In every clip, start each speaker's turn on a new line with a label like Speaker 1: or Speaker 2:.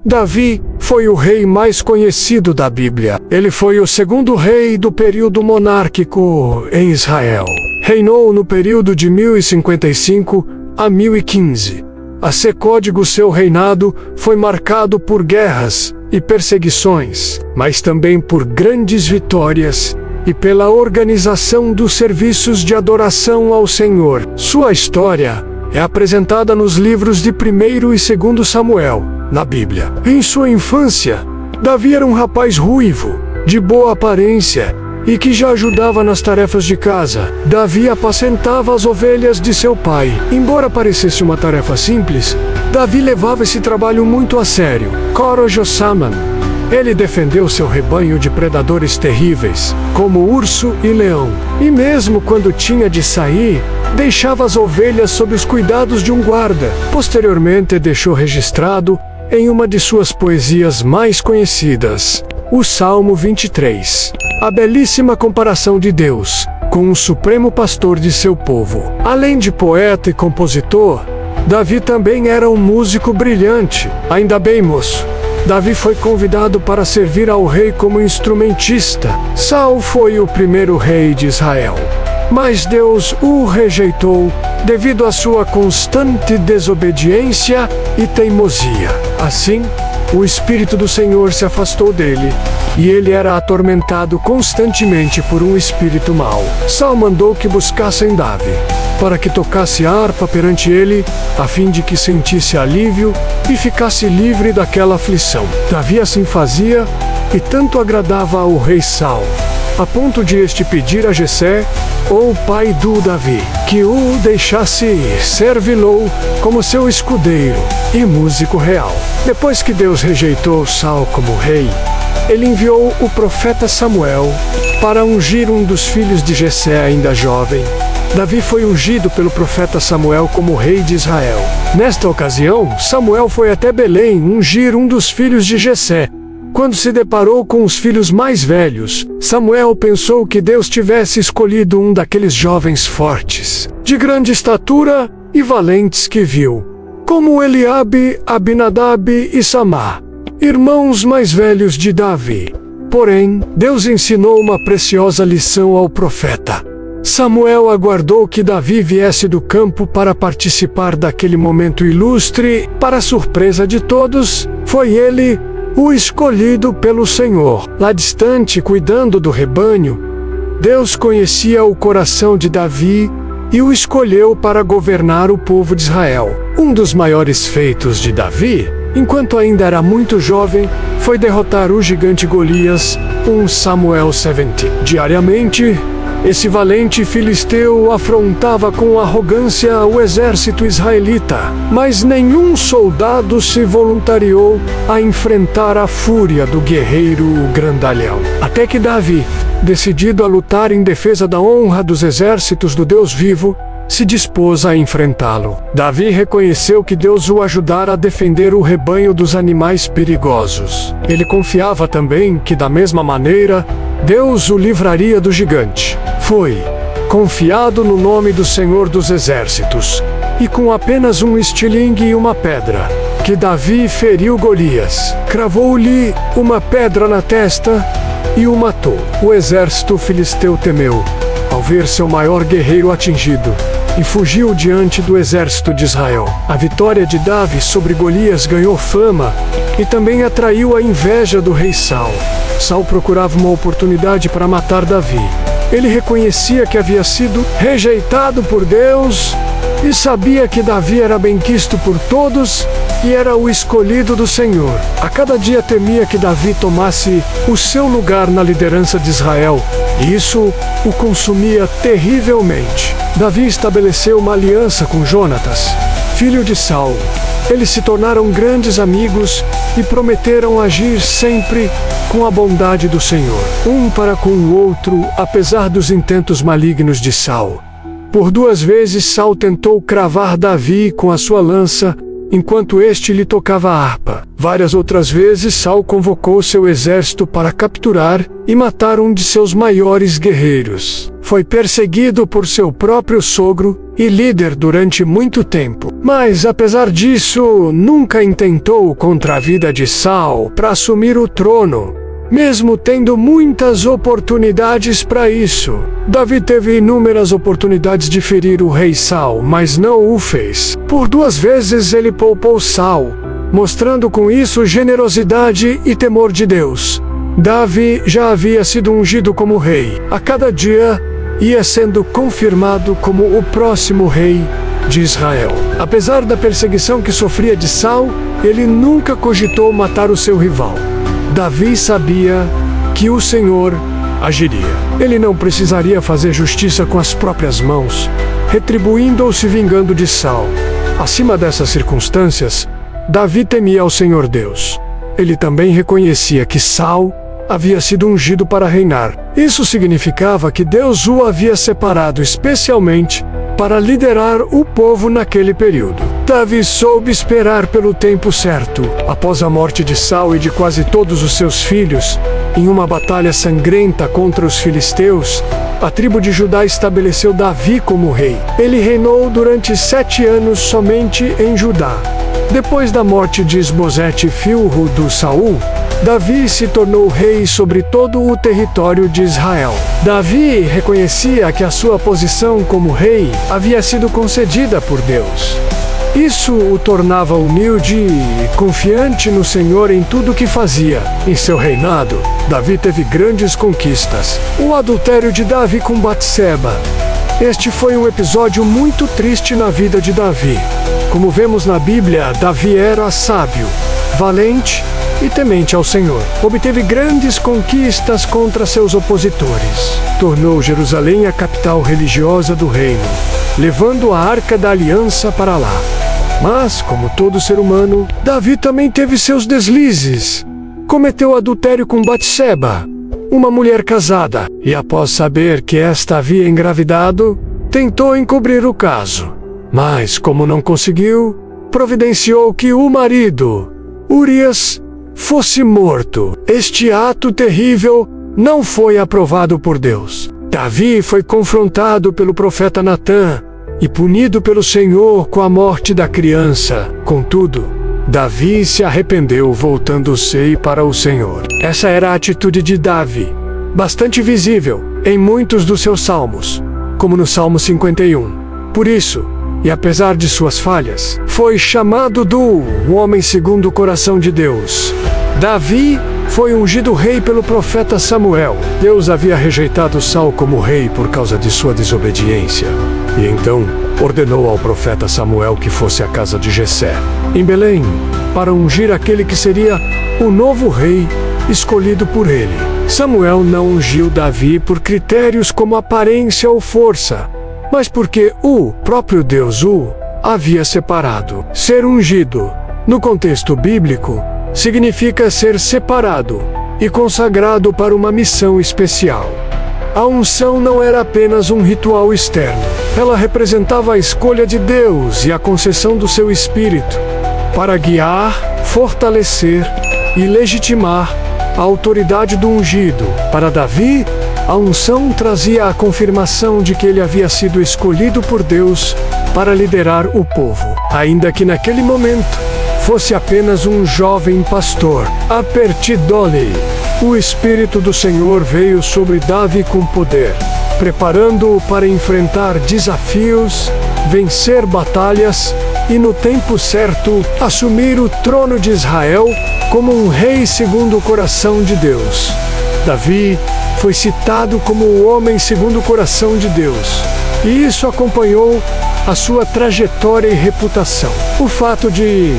Speaker 1: Davi foi o rei mais conhecido da Bíblia. Ele foi o segundo rei do período monárquico em Israel. Reinou no período de 1055 a 1015. A seu código, seu reinado foi marcado por guerras e perseguições, mas também por grandes vitórias e pela organização dos serviços de adoração ao Senhor. Sua história é apresentada nos livros de 1º e 2º Samuel, na Bíblia. Em sua infância, Davi era um rapaz ruivo, de boa aparência e que já ajudava nas tarefas de casa. Davi apacentava as ovelhas de seu pai. Embora parecesse uma tarefa simples, Davi levava esse trabalho muito a sério. Corojossaman. Ele defendeu seu rebanho de predadores terríveis, como urso e leão. E mesmo quando tinha de sair, deixava as ovelhas sob os cuidados de um guarda. Posteriormente, deixou registrado em uma de suas poesias mais conhecidas, o Salmo 23, a belíssima comparação de Deus com o supremo pastor de seu povo. Além de poeta e compositor, Davi também era um músico brilhante. Ainda bem, moço, Davi foi convidado para servir ao rei como instrumentista. Saul foi o primeiro rei de Israel, mas Deus o rejeitou devido à sua constante desobediência e teimosia. Assim, o Espírito do Senhor se afastou dele, e ele era atormentado constantemente por um espírito mau. Saul mandou que buscassem Davi, para que tocasse harpa perante ele, a fim de que sentisse alívio e ficasse livre daquela aflição. Davi assim fazia, e tanto agradava ao rei Saul, a ponto de este pedir a Jessé, o pai do Davi, que o deixasse ir, servi-lo como seu escudeiro e músico real. Depois que Deus rejeitou Saul como rei, ele enviou o profeta Samuel para ungir um dos filhos de Jessé ainda jovem. Davi foi ungido pelo profeta Samuel como rei de Israel. Nesta ocasião, Samuel foi até Belém ungir um dos filhos de Jessé. Quando se deparou com os filhos mais velhos, Samuel pensou que Deus tivesse escolhido um daqueles jovens fortes, de grande estatura e valentes que viu, como Eliabe, Abinadab e Samá, irmãos mais velhos de Davi. Porém, Deus ensinou uma preciosa lição ao profeta. Samuel aguardou que Davi viesse do campo para participar daquele momento ilustre. Para surpresa de todos, foi ele o escolhido pelo Senhor. Lá distante, cuidando do rebanho, Deus conhecia o coração de Davi e o escolheu para governar o povo de Israel. Um dos maiores feitos de Davi, enquanto ainda era muito jovem, foi derrotar o gigante Golias, 1 Samuel 70. Diariamente, esse valente filisteu afrontava com arrogância o exército israelita, mas nenhum soldado se voluntariou a enfrentar a fúria do guerreiro grandalhão. Até que Davi, decidido a lutar em defesa da honra dos exércitos do Deus vivo, se dispôs a enfrentá-lo. Davi reconheceu que Deus o ajudara a defender o rebanho dos animais perigosos. Ele confiava também que, da mesma maneira, Deus o livraria do gigante. Foi confiado no nome do Senhor dos Exércitos, e com apenas um estilingue e uma pedra, que Davi feriu Golias. Cravou-lhe uma pedra na testa e o matou. O exército filisteu temeu ao ver seu maior guerreiro atingido, e fugiu diante do exército de Israel. A vitória de Davi sobre Golias ganhou fama e também atraiu a inveja do rei Saul. Saul procurava uma oportunidade para matar Davi. Ele reconhecia que havia sido rejeitado por Deus e sabia que Davi era benquisto por todos e era o escolhido do Senhor. A cada dia temia que Davi tomasse o seu lugar na liderança de Israel, e isso o consumia terrivelmente. Davi estabeleceu uma aliança com Jonatas, filho de Saul. Eles se tornaram grandes amigos e prometeram agir sempre com a bondade do Senhor, um para com o outro, apesar dos intentos malignos de Saul. Por 2 vezes Saul tentou cravar Davi com a sua lança, enquanto este lhe tocava a harpa. Várias outras vezes Saul convocou seu exército para capturar e matar um de seus maiores guerreiros. Foi perseguido por seu próprio sogro e líder durante muito tempo. Mas, apesar disso, nunca intentou contra a vida de Saul para assumir o trono, mesmo tendo muitas oportunidades para isso. Davi teve inúmeras oportunidades de ferir o rei Saul, mas não o fez. Por 2 vezes ele poupou Saul, mostrando com isso generosidade e temor de Deus. Davi já havia sido ungido como rei. A cada dia, ia sendo confirmado como o próximo rei de Israel. Apesar da perseguição que sofria de Saul, ele nunca cogitou matar o seu rival. Davi sabia que o Senhor agiria. Ele não precisaria fazer justiça com as próprias mãos, retribuindo ou se vingando de Saul. Acima dessas circunstâncias, Davi temia ao Senhor Deus. Ele também reconhecia que Saul havia sido ungido para reinar. Isso significava que Deus o havia separado especialmente para liderar o povo naquele período. Davi soube esperar pelo tempo certo. Após a morte de Saul e de quase todos os seus filhos, em uma batalha sangrenta contra os filisteus, a tribo de Judá estabeleceu Davi como rei. Ele reinou durante 7 anos somente em Judá. Depois da morte de Isbosete, filho de Saul, Davi se tornou rei sobre todo o território de Israel. Davi reconhecia que a sua posição como rei havia sido concedida por Deus. Isso o tornava humilde e confiante no Senhor em tudo o que fazia. Em seu reinado, Davi teve grandes conquistas. O adultério de Davi com Batseba. Este foi um episódio muito triste na vida de Davi. Como vemos na Bíblia, Davi era sábio, valente e temente ao Senhor. Obteve grandes conquistas contra seus opositores. Tornou Jerusalém a capital religiosa do reino, levando a Arca da Aliança para lá. Mas, como todo ser humano, Davi também teve seus deslizes. Cometeu adultério com Batseba, uma mulher casada, e após saber que esta havia engravidado, tentou encobrir o caso. Mas, como não conseguiu, providenciou que o marido, Urias, fosse morto. Este ato terrível não foi aprovado por Deus. Davi foi confrontado pelo profeta Natã e punido pelo Senhor com a morte da criança. Contudo, Davi se arrependeu, voltando-se para o Senhor. Essa era a atitude de Davi, bastante visível em muitos dos seus salmos, como no Salmo 51. Por isso, e apesar de suas falhas, foi chamado do homem segundo o coração de Deus. Davi foi ungido rei pelo profeta Samuel. Deus havia rejeitado Saul como rei por causa de sua desobediência. E então ordenou ao profeta Samuel que fosse à casa de Jessé, em Belém, para ungir aquele que seria o novo rei escolhido por ele. Samuel não ungiu Davi por critérios como aparência ou força, mas porque o próprio Deus o havia separado. Ser ungido, no contexto bíblico, significa ser separado e consagrado para uma missão especial. A unção não era apenas um ritual externo. Ela representava a escolha de Deus e a concessão do seu Espírito para guiar, fortalecer e legitimar a autoridade do ungido. Para Davi, a unção trazia a confirmação de que ele havia sido escolhido por Deus para liderar o povo, ainda que naquele momento fosse apenas um jovem pastor. A partir dali, o Espírito do Senhor veio sobre Davi com poder, preparando-o para enfrentar desafios, vencer batalhas e, no tempo certo, assumir o trono de Israel como um rei segundo o coração de Deus. Davi foi citado como o homem segundo o coração de Deus, e isso acompanhou a sua trajetória e reputação. O fato de,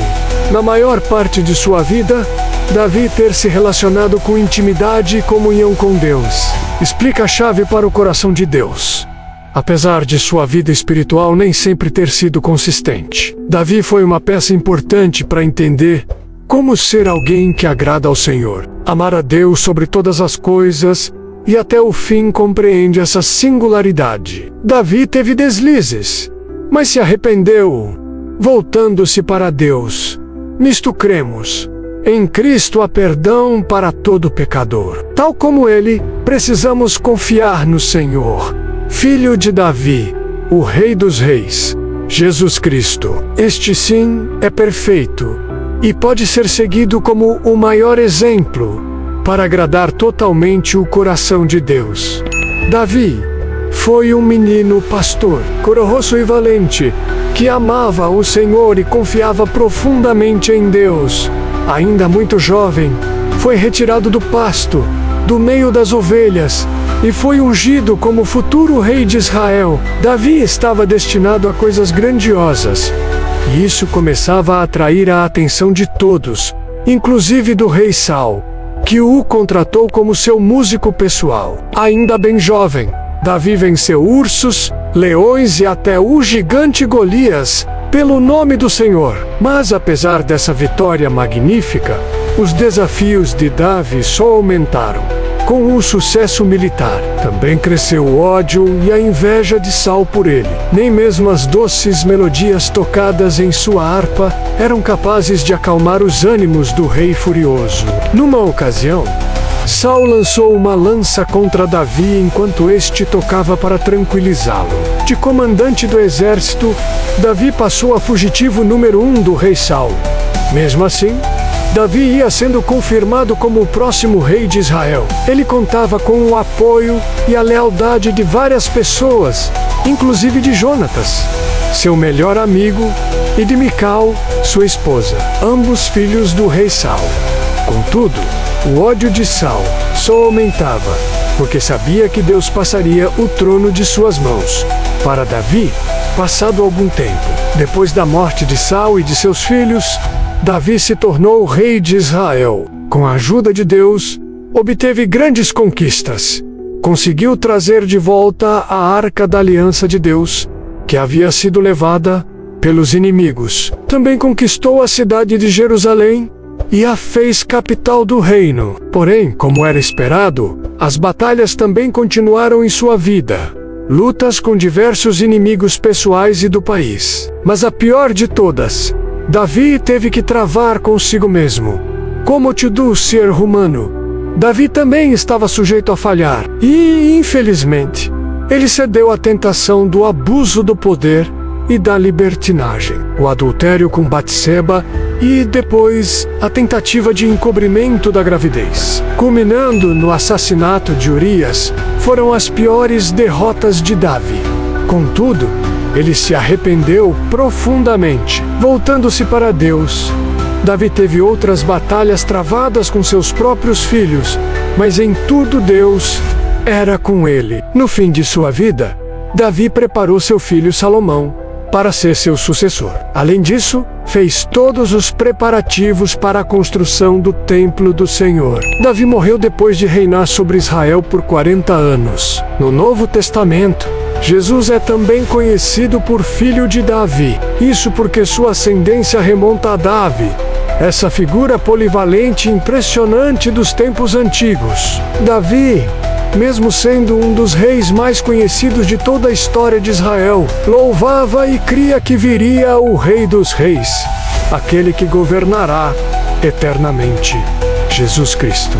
Speaker 1: na maior parte de sua vida, Davi ter se relacionado com intimidade e comunhão com Deus, explica a chave para o coração de Deus. Apesar de sua vida espiritual nem sempre ter sido consistente, Davi foi uma peça importante para entender como ser alguém que agrada ao Senhor, amar a Deus sobre todas as coisas e até o fim compreende essa singularidade. Davi teve deslizes, mas se arrependeu voltando-se para Deus. Nisto cremos. Em Cristo há perdão para todo pecador. Tal como ele, precisamos confiar no Senhor, Filho de Davi, o Rei dos Reis, Jesus Cristo. Este sim é perfeito e pode ser seguido como o maior exemplo para agradar totalmente o coração de Deus. Davi foi um menino pastor, corajoso e valente, que amava o Senhor e confiava profundamente em Deus. Ainda muito jovem, foi retirado do pasto, do meio das ovelhas, e foi ungido como futuro rei de Israel. Davi estava destinado a coisas grandiosas, e isso começava a atrair a atenção de todos, inclusive do rei Saul, que o contratou como seu músico pessoal. Ainda bem jovem, Davi venceu ursos, leões e até o gigante Golias, pelo nome do Senhor. Mas apesar dessa vitória magnífica, os desafios de Davi só aumentaram. Com o sucesso militar, também cresceu o ódio e a inveja de Saul por ele. Nem mesmo as doces melodias tocadas em sua harpa eram capazes de acalmar os ânimos do rei furioso. Numa ocasião, Saul lançou uma lança contra Davi enquanto este tocava para tranquilizá-lo. De comandante do exército, Davi passou a fugitivo número 1 do rei Saul. Mesmo assim, Davi ia sendo confirmado como o próximo rei de Israel. Ele contava com o apoio e a lealdade de várias pessoas, inclusive de Jonatas, seu melhor amigo, e de Mical, sua esposa, ambos filhos do rei Saul. Contudo, o ódio de Saul só aumentava, porque sabia que Deus passaria o trono de suas mãos para Davi, passado algum tempo. Depois da morte de Saul e de seus filhos, Davi se tornou rei de Israel. Com a ajuda de Deus, obteve grandes conquistas. Conseguiu trazer de volta a Arca da Aliança de Deus, que havia sido levada pelos inimigos. Também conquistou a cidade de Jerusalém e a fez capital do reino. Porém, como era esperado, as batalhas também continuaram em sua vida. Lutas com diversos inimigos pessoais e do país. Mas a pior de todas, Davi teve que travar consigo mesmo. Como todo ser humano, Davi também estava sujeito a falhar. E, infelizmente, ele cedeu à tentação do abuso do poder e da libertinagem. O adultério com Batseba e, depois, a tentativa de encobrimento da gravidez, culminando no assassinato de Urias, foram as piores derrotas de Davi. Contudo, ele se arrependeu profundamente. Voltando-se para Deus, Davi teve outras batalhas travadas com seus próprios filhos, mas em tudo Deus era com ele. No fim de sua vida, Davi preparou seu filho Salomão para ser seu sucessor. Além disso, fez todos os preparativos para a construção do templo do Senhor. Davi morreu depois de reinar sobre Israel por 40 anos. No Novo Testamento, Jesus é também conhecido por filho de Davi. Isso porque sua ascendência remonta a Davi, essa figura polivalente e impressionante dos tempos antigos. Davi, mesmo sendo um dos reis mais conhecidos de toda a história de Israel, louvava e cria que viria o Rei dos Reis, aquele que governará eternamente, Jesus Cristo.